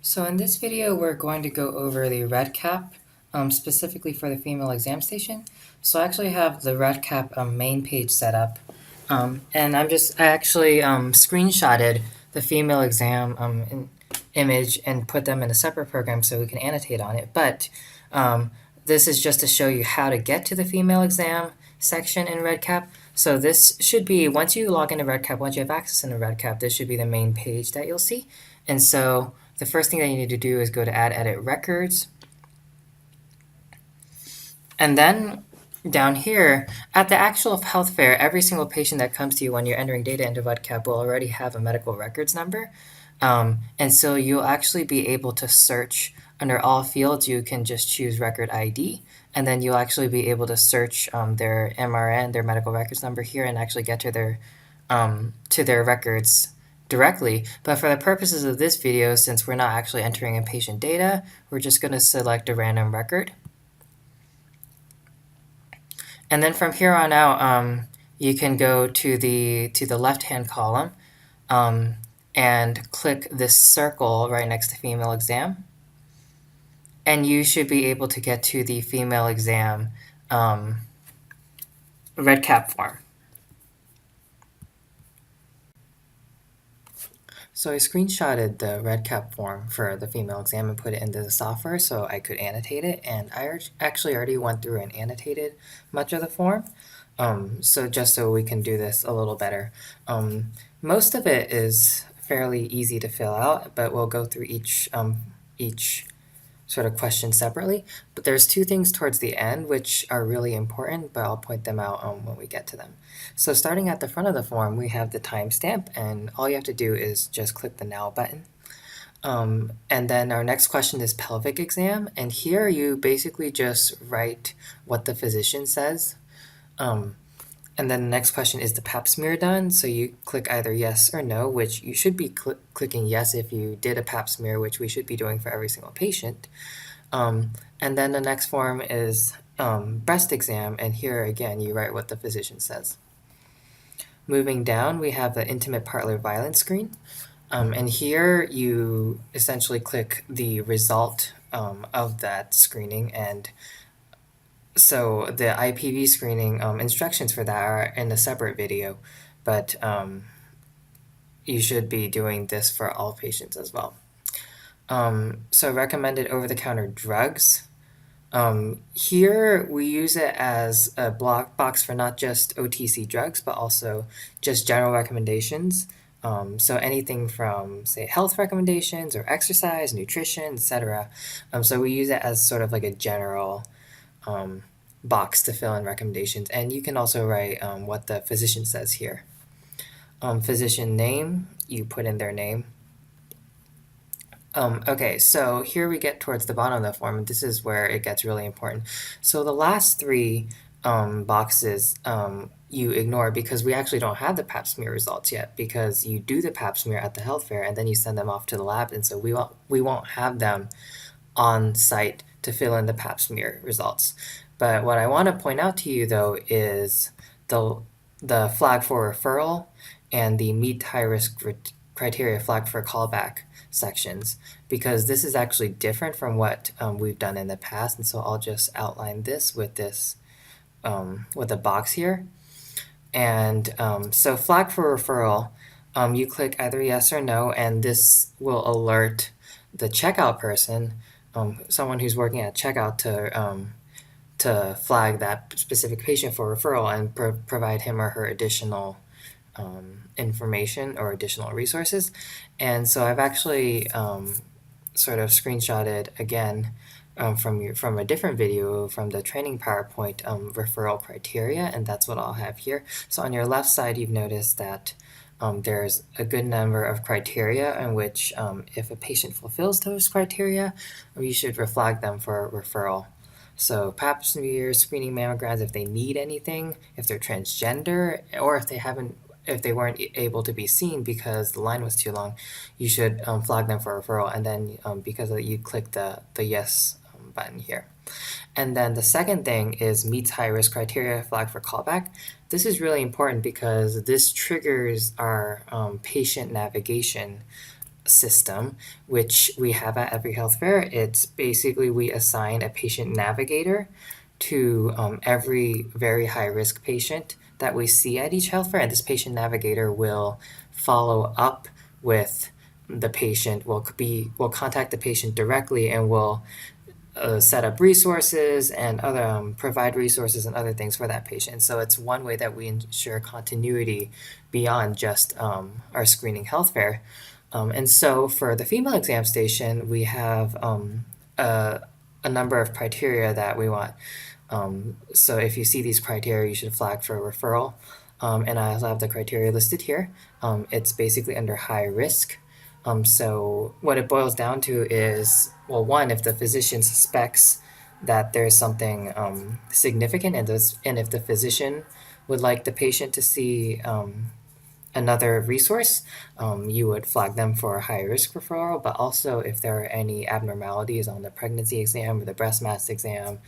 So in this video, we're going to go over the REDCap, specifically for the female exam station. So I actually have the REDCap main page set up, and I actually screenshotted the female exam image and put them in a separate program so we can annotate on it. But this is just to show you how to get to the female exam section in REDCap. So this should be, once you log into REDCap, once you have access into REDCap, this should be the main page that you'll see. And so the first thing that you need to do is go to Add Edit Records. And then down here, at the actual health fair, every single patient that comes to you when you're entering data into REDCap will already have a medical records number. And so you'll actually be able to search under all fields. You can just choose record ID, and then you'll actually be able to search their MRN, their medical records number here, and actually get to their records directly. But for the purposes of this video, since we're not actually entering in patient data, we're just going to select a random record. And then from here on out, you can go to the left-hand column and click this circle right next to female exam. And you should be able to get to the female exam REDCap form. So I screenshotted the REDCap form for the female exam and put it into the software so I could annotate it. And I actually already went through and annotated much of the form. So just so we can do this a little better. Most of it is fairly easy to fill out, but we'll go through each sort of question separately. But there's two things towards the end which are really important, but I'll point them out when we get to them. So starting at the front of the form, we have the timestamp, and all you have to do is just click the Now button. And then our next question is pelvic exam, and here you basically just write what the physician says. And then the next question is the pap smear done? So you click either yes or no, which you should be clicking yes if you did a pap smear, which we should be doing for every single patient. And then the next form is breast exam, and here again you write what the physician says. Moving down, we have the intimate partner violence screen. And here you essentially click the result of that screening, and so the IPV screening instructions for that are in a separate video, but you should be doing this for all patients as well. So recommended over-the-counter drugs. Here we use it as a block box for not just OTC drugs, but also just general recommendations. So anything from, say, health recommendations or exercise, nutrition, etc. So we use it as sort of like a general box to fill in recommendations, and you can also write what the physician says here. Physician name, you put in their name. Okay, so here we get towards the bottom of the form, and this is where it gets really important. So the last three boxes you ignore because we actually don't have the pap smear results yet, because you do the pap smear at the health fair and then you send them off to the lab, and so we won't have them on site to fill in the pap smear results. But what I want to point out to you though is the flag for referral and the meet high risk criteria flag for callback sections, because this is actually different from what we've done in the past. And so I'll just outline this with with a box here. And so flag for referral, you click either yes or no, and this will alert the checkout person, someone who's working at checkout, to flag that specific patient for referral and provide him or her additional information or additional resources. And so I've actually sort of screenshotted again from a different video from the training PowerPoint referral criteria, and that's what I'll have here. So on your left side, you've noticed that there's a good number of criteria in which if a patient fulfills those criteria, you should reflag them for referral. So pap smears, screening mammograms if they need anything, if they're transgender, or if they weren't able to be seen because the line was too long, you should flag them for referral, and then because of that, you click the yes button here. And then the second thing is meets high risk criteria flag for callback. This is really important because this triggers our patient navigation system, which we have at every health fair. It's basically we assign a patient navigator to every very high risk patient that we see at each health fair, and this patient navigator will follow up with the patient. Will contact the patient directly and will set up resources and other provide resources and other things for that patient. So it's one way that we ensure continuity beyond just our screening health fair. And so for the female exam station, we have a number of criteria that we want. So if you see these criteria, you should flag for a referral. And I also have the criteria listed here. It's basically under high risk. So what it boils down to is, well, one, if the physician suspects that there's something significant, and if the physician would like the patient to see another resource, you would flag them for a high risk referral. But also, if there are any abnormalities on the pregnancy exam or the breast mass exam,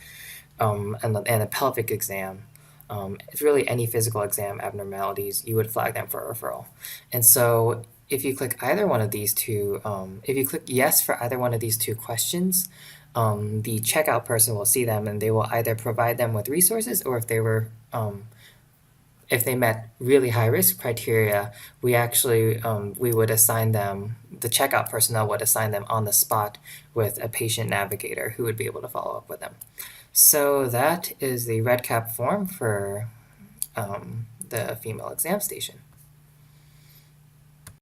and the pelvic exam, it's really any physical exam abnormalities, you would flag them for a referral. And so if you click either one of these two, if you click yes for either one of these two questions, the checkout person will see them and they will either provide them with resources, or if they met really high risk criteria, we actually we would assign them, the checkout personnel would assign them on the spot with a patient navigator who would be able to follow up with them. So that is the REDCap form for the female exam station.